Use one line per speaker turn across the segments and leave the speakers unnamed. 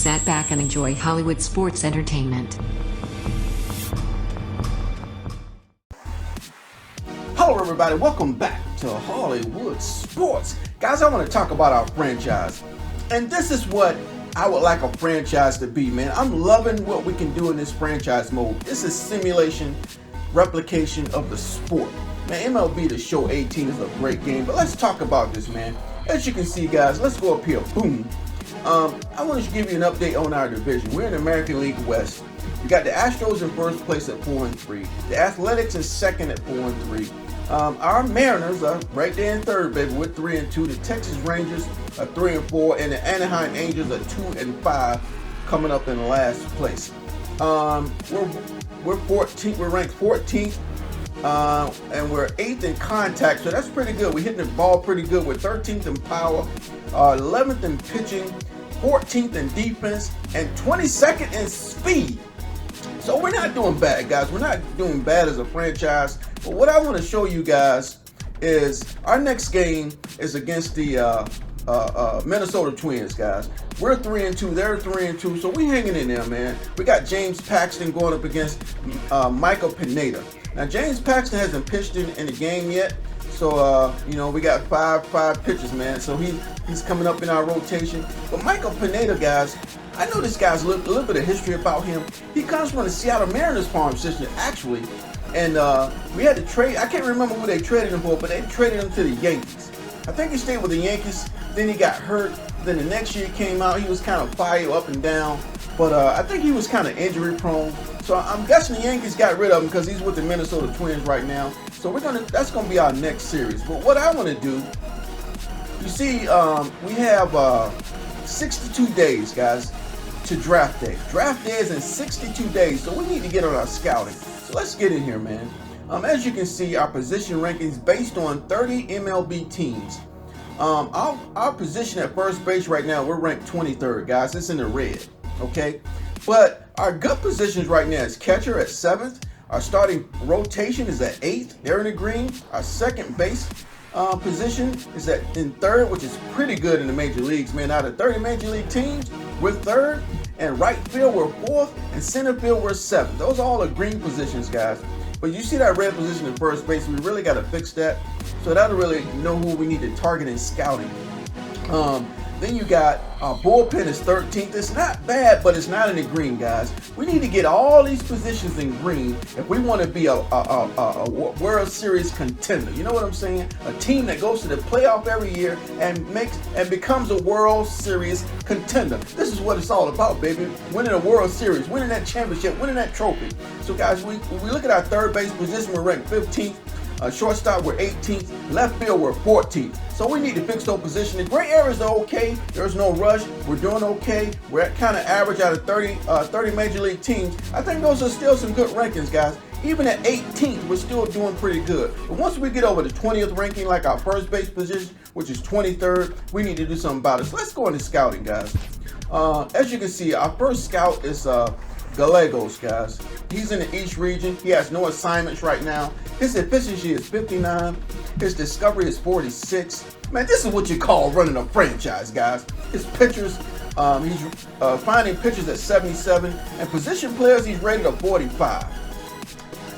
sit back and enjoy Hollywood sports entertainment.
Hello everybody, welcome back to Hollywood Sports. Guys, I want to talk about our franchise. And this is what I would like a franchise to be, man. I'm loving what we can do in this franchise mode. This is simulation, replication of the sport. Man, MLB The Show 18 is a great game, but let's talk about this, man. As you can see, guys, let's go up here. Boom. I want to give you an update on our division. We're in the American League West. We got the Astros in first place at 4-3. The Athletics in second at 4-3. Our Mariners are right there in third, baby, with 3-2. The Texas Rangers are 3-4, and the Anaheim Angels are 2-5, coming up in last place. We're 14th. We're ranked 14th, and we're 8th in contact, so that's pretty good. We're hitting the ball pretty good. We're 13th in power, 11th in pitching, 14th in defense, and 22nd in speed. So we're not doing bad, guys. We're not doing bad as a franchise. But what I want to show you guys is our next game is against the Minnesota Twins, guys. We're 3-2. They're 3-2. So we hanging in there, man. We got James Paxton going up against Michael Pineda. Now James Paxton hasn't pitched in the game yet. So we got five pitchers, man. So he's coming up in our rotation. But Michael Pineda, guys, I know this guy's a little bit of history about him. He comes from the Seattle Mariners farm system, actually. And we had to trade. I can't remember who they traded him for, but they traded him to the Yankees. I think he stayed with the Yankees. Then he got hurt. Then the next year he came out. He was kind of fired up and down. But I think he was kind of injury prone. So I'm guessing the Yankees got rid of him because he's with the Minnesota Twins right now. So that's gonna be our next series. But what I want to do, you see, we have 62 days, guys, to draft day. Draft day is in 62 days, so we need to get on our scouting. So let's get in here, man. As you can see, our position rankings based on 30 MLB teams. Our position at first base right now, we're ranked 23rd, guys. It's in the red, okay? But our good positions right now is catcher at 7th. Our starting rotation is at 8th. They're in the green. Our second base position is in 3rd, which is pretty good in the major leagues, man. Out of 30 major league teams, we're 3rd. And right field, we're 4th. And center field, we're 7th. Those are all the green positions, guys. But you see that red position in first base, we really got to fix that. So that'll really know who we need to target in scouting. Then you got our bullpen is 13th. It's not bad, but it's not in the green, guys. We need to get all these positions in green if we want to be a World Series contender. You know what I'm saying? A team that goes to the playoff every year and becomes a World Series contender. This is what it's all about, baby. Winning a World Series, winning that championship, winning that trophy. So, guys, when we look at our third base position, we're ranked 15th. Shortstop, we're 18th. Left field, we're 14th. So we need to fix those positions. The gray areas are okay. There's no rush. We're doing okay. We're at kind of average out of 30 major league teams. I think those are still some good rankings, guys. Even at 18th, we're still doing pretty good. But once we get over the 20th ranking, like our first base position, which is 23rd, we need to do something about it. So let's go into scouting, guys. As you can see, our first scout is Gallegos, guys. He's in the East region. He has no assignments right now. His efficiency is 59. His discovery is 46. Man, this is what you call running a franchise, guys. His pitchers, he's finding pitchers at 77, and position players, he's rated at 45.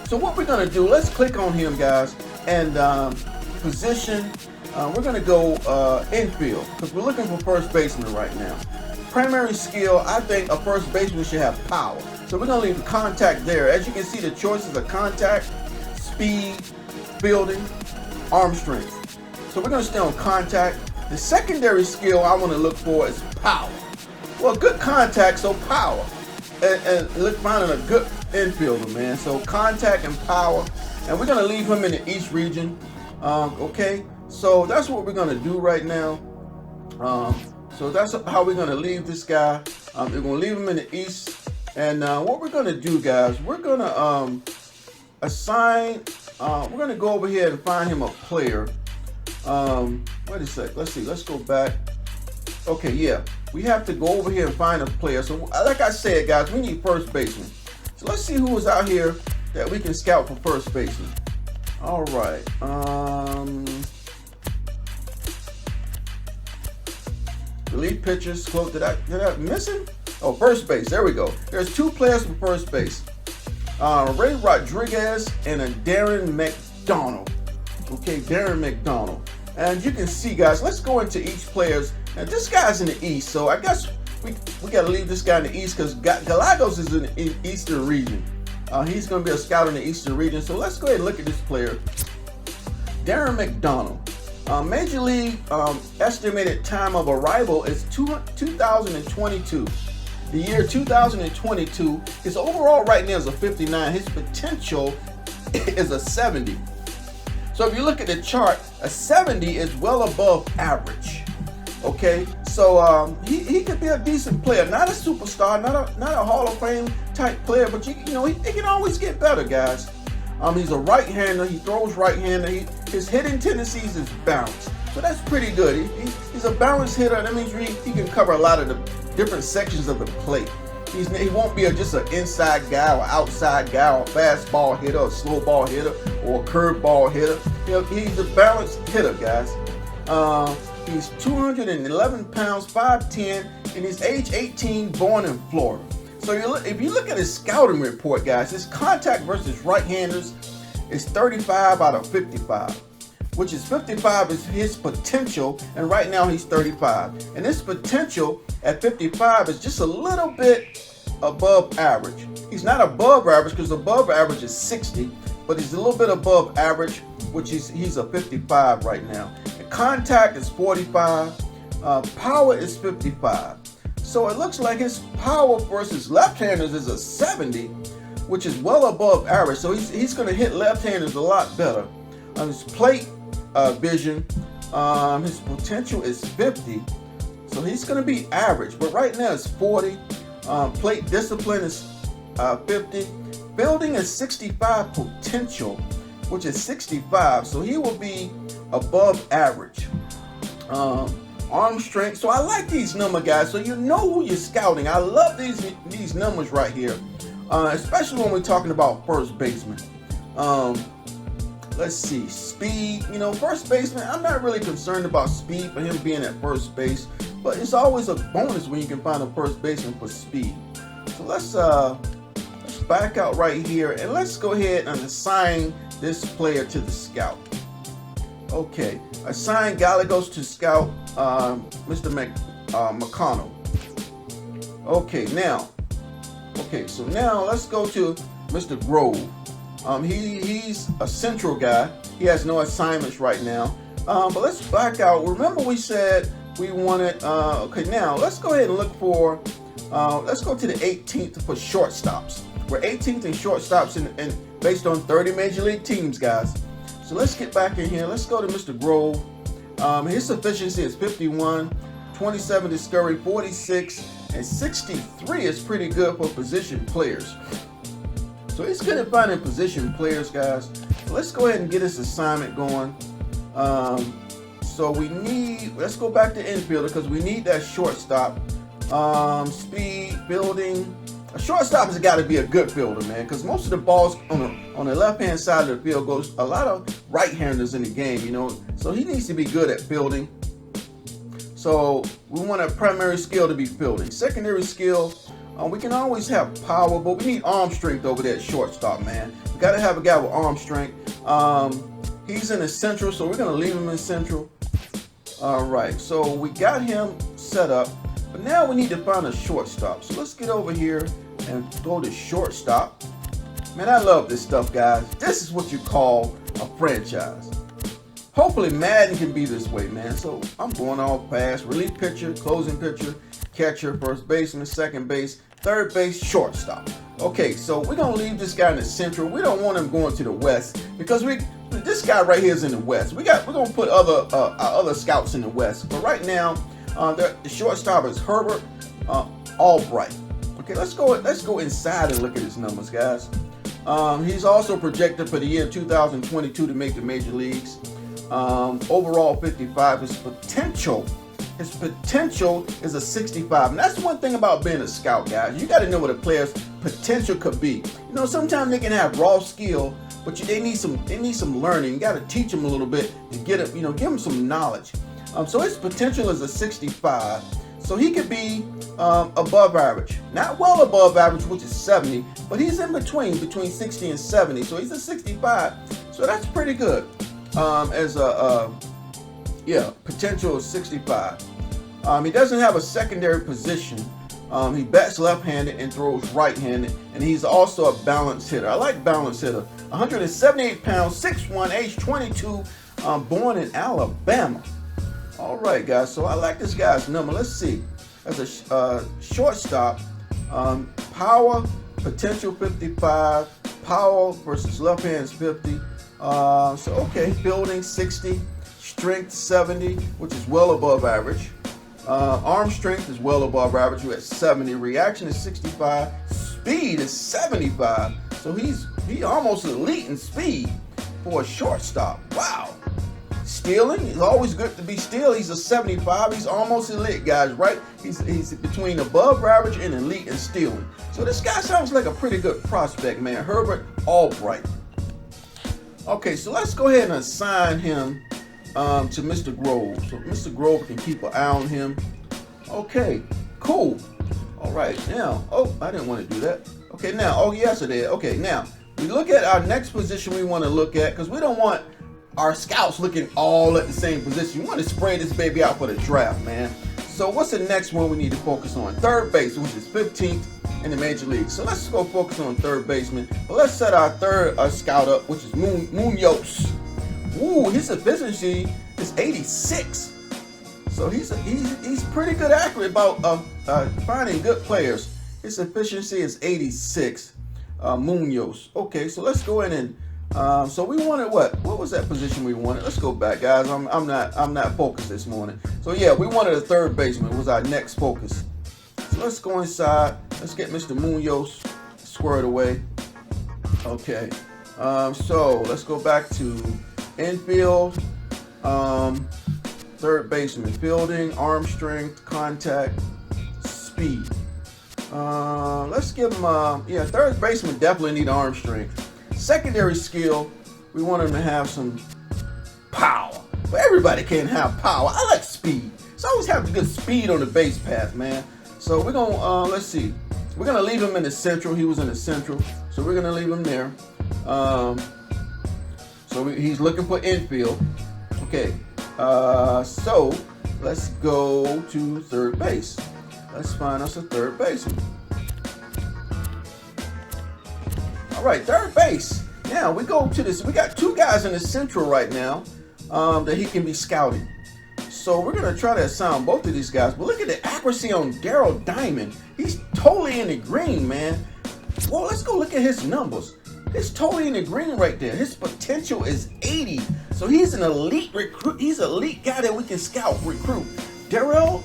So what we're gonna do, let's click on him, guys, and position. We're gonna go infield because we're looking for first baseman right now. Primary skill, I think a first baseman should have power. So we're gonna leave contact there. As you can see, the choices are contact, speed, fielding, arm strength. So we're gonna stay on contact. The secondary skill I wanna look for is power. Well, good contact, so power. And look, finding a good infielder, man. So contact and power. And we're gonna leave him in the East region. Okay, so that's what we're gonna do right now. So that's how we're gonna leave this guy. We're gonna leave him in the East. And what we're gonna do, guys, we're gonna assign, we're gonna go over here and find him a player. Wait a sec, let's see, let's go back. Okay, yeah, we have to go over here and find a player. So like I said, guys, we need first baseman. So let's see who is out here that we can scout for first baseman. All right, delete pictures. Quote, did I miss him? Oh, first base. There we go. There's 2 players for first base. Ray Rodriguez and a Darren McDonald. Okay, Darren McDonald. And you can see, guys, let's go into each player's. And this guy's in the East, so I guess we got to leave this guy in the East because Gallegos is in the Eastern region. He's going to be a scout in the Eastern region. So let's go ahead and look at this player. Darren McDonald. Major League estimated time of arrival is 2022. The year 2022. His overall right now is a 59. His potential is a 70. So if you look at the chart, a 70 is well above average. Okay, so he could be a decent player, not a superstar, not a Hall of Fame type player, but you know he can always get better, guys. He's a right-hander. He throws right-hander. His hitting tendencies is balanced, so that's pretty good. He's a balanced hitter. That means he can cover a lot of the different sections of the plate. He won't be just an inside guy or outside guy or a fastball hitter or a slow ball hitter or a curveball hitter. He's a balanced hitter, guys. He's 211 pounds, 5'10", and he's age 18, born in Florida. So if you look at his scouting report, guys, his contact versus right-handers is 35 out of 55, which is 55 is his potential, and right now he's 35. And his potential at 55 is just a little bit above average. He's not above average because above average is 60, but he's a little bit above average, which he's a 55 right now. Contact is 45, power is 55. So it looks like his power versus left-handers is a 70, which is well above average. So he's going to hit left-handers a lot better. His plate vision, his potential is 50, so he's going to be average. But right now it's 40. Plate discipline is 50. Fielding is 65 potential, which is 65. So he will be above average. Arm strength. So I like these numbers, guys, so you know who you're scouting. I love these numbers right here, especially when we're talking about first baseman. Let's see, speed. You know, first baseman, I'm not really concerned about speed for him being at first base, but it's always a bonus when you can find a first baseman for speed. So let's back out right here and let's go ahead and assign this player to the scout. Okay, assign Gallegos to scout Mr. McConnell. So now let's go to Mr. Grove. He's a central guy. He has no assignments right now. But let's back out. Remember we said we wanted, okay, now let's go ahead and look for, let's go to the 18th for shortstops. We're 18th in shortstops and based on 30 major league teams, guys. So let's get back in here. Let's go to Mr. Grove. His efficiency is 51, 27 to scurry, 46, and 63 is pretty good for position players. So he's good at finding position players, guys. Let's go ahead and get this assignment going. So let's go back to infielder because we need that shortstop. Speed, fielding. A shortstop has got to be a good fielder, man, because most of the balls on the left-hand side of the field goes a lot of right-handers in the game, you know. So he needs to be good at fielding. So we want a primary skill to be fielding. Secondary skill, we can always have power, but we need arm strength over there at shortstop, man. We got to have a guy with arm strength. He's in the central, so we're going to leave him in central. All right, so we got him set up, but now we need to find a shortstop. So let's get over here and go to shortstop. Man, I love this stuff, guys. This is what you call a franchise. Hopefully Madden can be this way, man. So I'm going all fast. Relief pitcher, closing pitcher, catcher, first baseman, second base, third base, shortstop. Okay, so we're gonna leave this guy in the central. We don't want him going to the west because this guy right here is in the west. We're gonna put other scouts in the west. But right now, the shortstop is Herbert Albright. Okay, let's go inside and look at his numbers, guys. He's also projected for the year 2022 to make the major leagues. Overall 55. His potential is a 65. And that's one thing about being a scout, guys. You got to know what a player's potential could be. You know, sometimes they can have raw skill, but they need some learning. You got to teach them a little bit to get it, give them some knowledge. So his potential is a 65. So he could be above average. Not well above average, which is 70, but he's in between 60 and 70. So he's a 65. So that's pretty good as a potential 65. He doesn't have a secondary position. He bats left-handed and throws right-handed, and he's also a balanced hitter. I like balanced hitter. 178 pounds, 6'1", age 22, born in Alabama. All right, guys, so I like this guy's number. Let's see. As a shortstop, power, potential 55, power versus left hand is 50. Fielding 60, strength 70, which is well above average. Arm strength is well above average. We're at 70. Reaction is 65. Speed is 75. So he's almost elite in speed for a shortstop. Wow. Stealing is always good to be steal. He's a 75. He's almost elite, guys, right? He's between above average and elite in stealing. So this guy sounds like a pretty good prospect, man. Herbert Albright. Okay, so let's go ahead and assign him to Mr. Grove. So Mr. Grove can keep an eye on him. Okay, cool. All right, now, I didn't want to do that. Okay, now, yes, I did. Okay, now, we look at our next position we want to look at, because we don't want our scouts looking all at the same position. We want to spread this baby out for the draft, man. So what's the next one we need to focus on? Third base, which is 15th in the major league. So let's go focus on third baseman. But let's set our third scout up, which is Munoz. Ooh, his efficiency is 86. So he's pretty good accurate about finding good players. His efficiency is 86. Munoz. Okay, so let's go in and so we wanted what? What was that position we wanted? Let's go back, guys. I'm not focused this morning. So yeah, we wanted a third baseman. Was our next focus. So let's go inside. Let's get Mr. Munoz squared away. Okay. So let's go back to infield. Third baseman, fielding, arm strength, contact, speed. Let's give him third baseman definitely need arm strength. Secondary skill, we want him to have some power. But everybody can't have power. I like speed. So always have good speed on the base path, man. So we're gonna let's see. We're gonna leave him in the central. He was in the central, so we're gonna leave him there. He's looking for infield. Okay. So let's go to third base. Let's find us a third baseman. All right, third base. Now we go to this. We got two guys in the central right now that he can be scouting. So we're gonna try to assign both of these guys. But look at the accuracy on Daryl Diamond. He's totally in the green, man. Well, let's go look at his numbers. It's totally in the green right there. His potential is 80. So he's an elite recruit. He's an elite guy that we can recruit. Daryl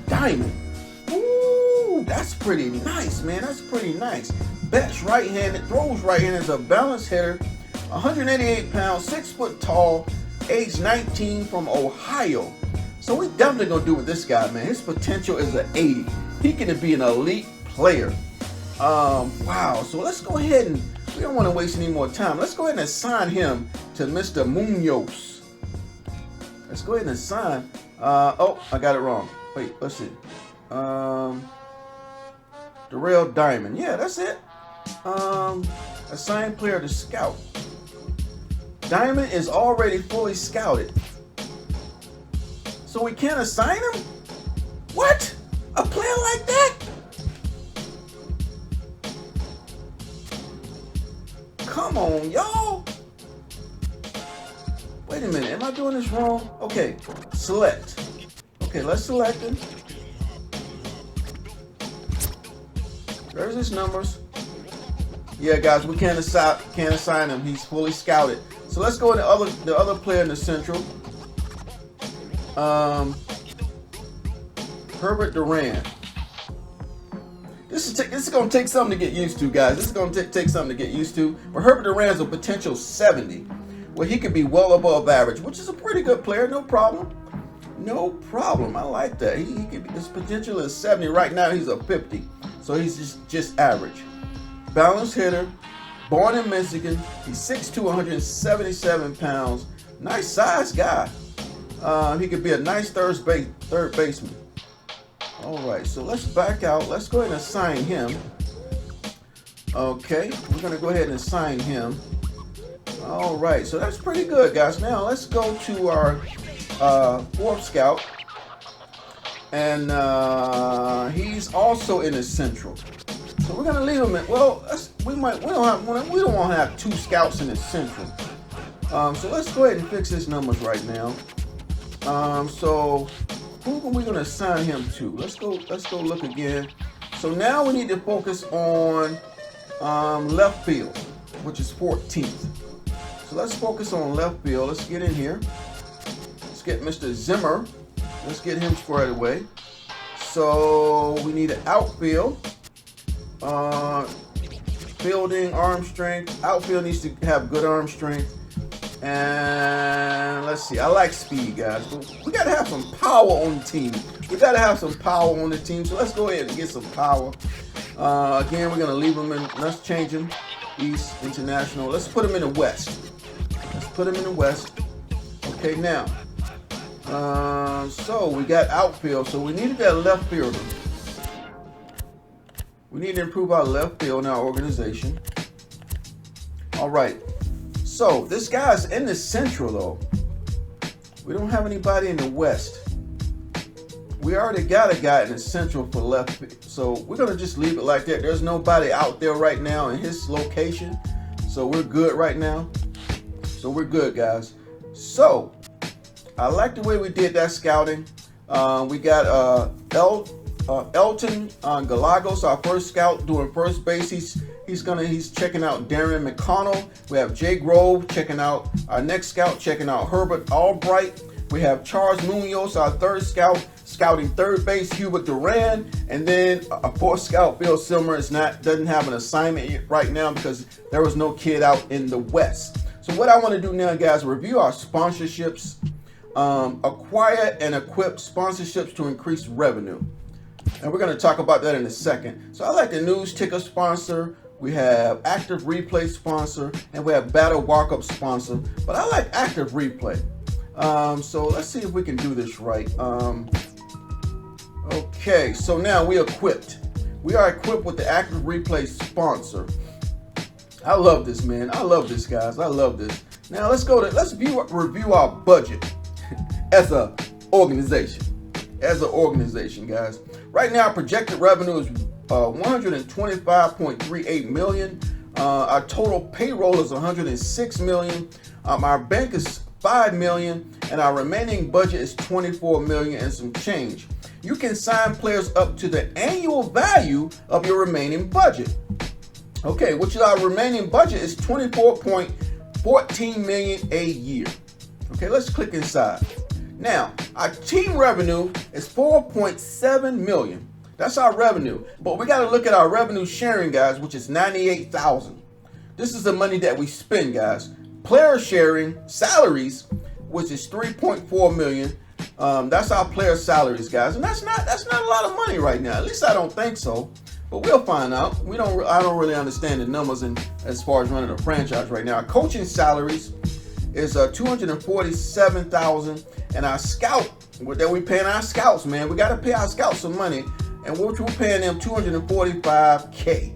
Diamond. Ooh, that's pretty nice, man. That's pretty nice. Bats right-handed, throws right-handed, is a balanced hitter. 188 pounds, 6 foot tall, age 19, from Ohio. So we definitely gonna do with this guy, man. His potential is an 80. He can be an elite player. Wow. So let's go ahead and we don't want to waste any more time. Let's go ahead and assign him to Mr. Munoz. Let's go ahead and assign. I got it wrong. Wait, let's see. Daryl Diamond. Yeah, that's it. Assign player to scout. Diamond is already fully scouted. So we can't assign him? What? A player like that? Come on, y'all. Wait a minute. Am I doing this wrong? Okay. Select. Okay, let's select him. There's his numbers. Yeah, guys, we can't assign him. He's fully scouted. So let's go to the other player in the central. Herbert Duran. This is going to take something to get used to, guys. This is going to take something to get used to. But Herbert Duran is a potential 70, where he could be well above average, which is a pretty good player. No problem. No problem. I like that. His potential is 70. Right now, he's a 50. So he's just average. Balanced hitter. Born in Michigan. He's 6'2", 177 pounds. Nice size guy. He could be a nice third baseman. All right, so let's back out. Let's go ahead and assign him. Okay, we're gonna go ahead and assign him. All right, so that's pretty good, guys. Now let's go to our fourth scout, and he's also in the Central. So we're gonna leave him at, well, we don't want to have two scouts in the Central. So let's go ahead and fix his numbers right now. So who are we gonna assign him to? Let's go look again. So now we need to focus on left field, which is 14th. So let's focus on left field. Let's get in here. Let's get Mr. Zimmer. Let's get him squared away. So we need an outfield. Fielding, arm strength. Outfield needs to have good arm strength. And let's see. I like speed, guys. But we gotta have some power on the team. We gotta have some power on the team. So let's go ahead and get some power. Again, we're gonna leave him in. Let's change him. East, International. Let's put him in the West. Let's put him in the West. Okay, now. So we got outfield. So we needed that left fielder. We need to improve our left field in our organization. All right. So this guy's in the Central, though. We don't have anybody in the West. We already got a guy in the Central for left field. So we're going to just leave it like that. There's nobody out there right now in his location. So we're good right now. So we're good, guys. So I like the way we did that scouting. We got Elton Galagos, our first scout, doing first base. He's checking out Darren McConnell. We have Jay Grove checking out our next scout, checking out Herbert Albright. We have Charles Munoz, our third scout, scouting third base, Hubert Duran, and then a fourth scout, Bill Silmer, doesn't have an assignment right now because there was no kid out in the West. So what I want to do now, guys, review our sponsorships, acquire and equip sponsorships to increase revenue. And we're going to talk about that in a second. So I like the news ticker sponsor. We have active replay sponsor, and we have battle walk-up sponsor. But I like active replay. So let's see if we can do this right. Okay, so now we're equipped. We are equipped with the active replay sponsor. I love this, man. I love this, guys. I love this. Now let's review our budget as a organization. As an organization, guys. Right now, our projected revenue is 125.38 million. Our total payroll is 106 million. Our bank is 5 million, and our remaining budget is 24 million and some change. You can sign players up to the annual value of your remaining budget. Okay, which is our remaining budget is 24.14 million a year. Okay, let's click inside. Now, our team revenue is 4.7 million. That's our revenue. But we got to look at our revenue sharing, guys, which is 98,000. This is the money that we spend, guys. Player sharing salaries, which is 3.4 million. That's our player salaries, guys. And that's not a lot of money right now. At least I don't think so. But we'll find out. I don't really understand the numbers as far as running a franchise right now. Our coaching salaries is 247,000, and our scout that we paying our scouts, man. We got to pay our scouts some money, and we're paying them 245K.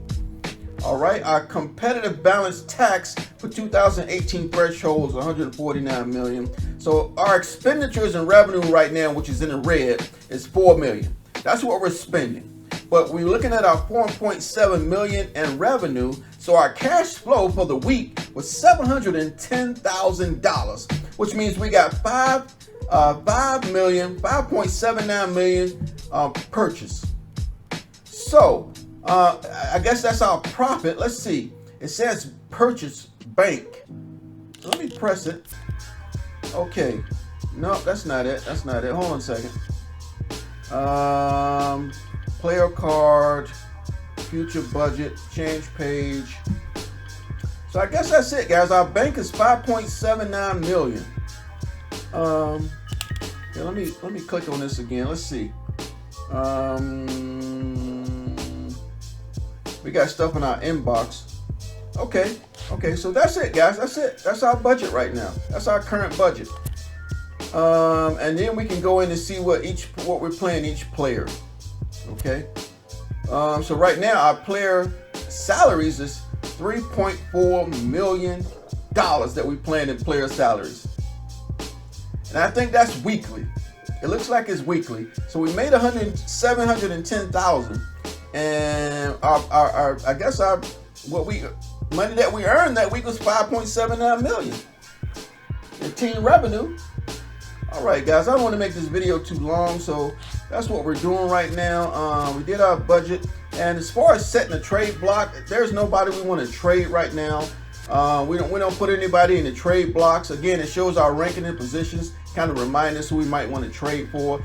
All right, our competitive balance tax for 2018 threshold is 149 million. So our expenditures and revenue right now, which is in the red, is 4 million. That's what we're spending. But we're looking at our 4.7 million in revenue. So our cash flow for the week was $710,000, which means we got 5.79 million purchase. So I guess that's our profit. Let's see. It says purchase bank. Let me press it. Okay. No, that's not it. That's not it. Hold on a second. Player card, future budget, change page. So I guess that's it, guys. Our bank is 5.79 million. Yeah, let me click on this again. Let's see. We got stuff in our inbox. Okay, so that's it, guys. That's it. That's our budget right now. That's our current budget. And then we can go in and see what we're playing each player. Okay. So right now our player salaries is $3.4 million that we plan in player salaries. And I think that's weekly. It looks like it's weekly. So we made $710,000, and our I guess our money that we earned that week was $5.79 million in team revenue. All right, guys, I don't want to make this video too long, so that's what we're doing right now. We did our budget, and as far as setting a trade block, there's nobody we want to trade right now. We don't put anybody in the trade blocks. Again, it shows our ranking and positions, kind of remind us who we might want to trade for.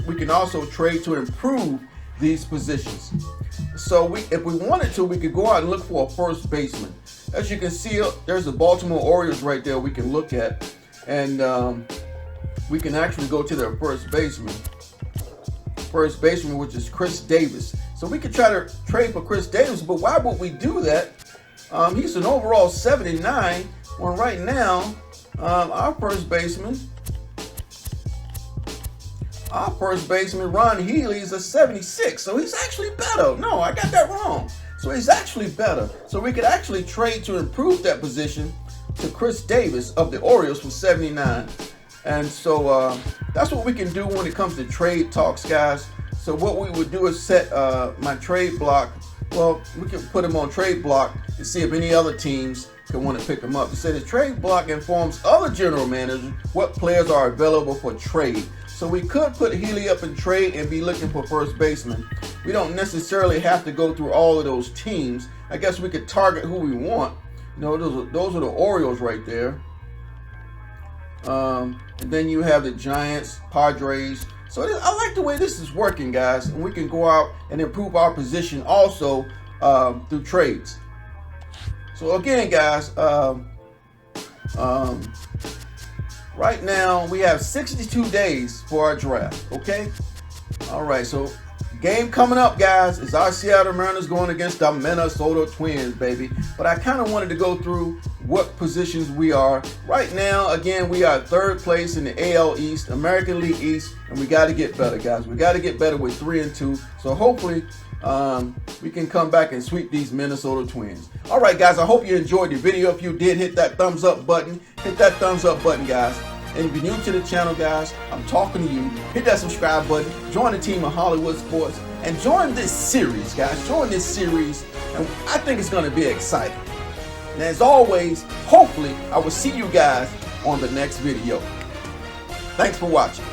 We can also trade to improve these positions. So if we wanted to, we could go out and look for a first baseman. As you can see, there's the Baltimore Orioles right there we can look at, and we can actually go to their first baseman, which is Chris Davis. So we could try to trade for Chris Davis, but why would we do that? He's an overall 79, when right now our first baseman, Ron Healy, is a 76. So he's actually better. No, I got that wrong. So he's actually better. So we could actually trade to improve that position to Chris Davis of the Orioles for 79. And so that's what we can do when it comes to trade talks, guys. So what we would do is set my trade block. Well, we can put him on trade block to see if any other teams can want to pick him up. It said the trade block informs other general managers what players are available for trade. So we could put Healy up in trade and be looking for first baseman. We don't necessarily have to go through all of those teams. I guess we could target who we want. You know, those are the Orioles right there. And then you have the Giants, Padres. So I like the way this is working, guys. And we can go out and improve our position also through trades. So again, guys, right now we have 62 days for our draft. Okay. All right. So game coming up, guys, is our Seattle Mariners going against the Minnesota Twins, baby. But I kind of wanted to go through what positions we are. Right now, again, we are third place in the AL East, American League East, and we got to get better, guys. We got to get better with 3-2. So hopefully we can come back and sweep these Minnesota Twins. All right, guys, I hope you enjoyed the video. If you did, hit that thumbs up button. Hit that thumbs up button, guys. And if you're new to the channel, guys, I'm talking to you. Hit that subscribe button. Join the team of Hollywood Sports. And join this series, guys. Join this series. And I think it's going to be exciting. And as always, hopefully, I will see you guys on the next video. Thanks for watching.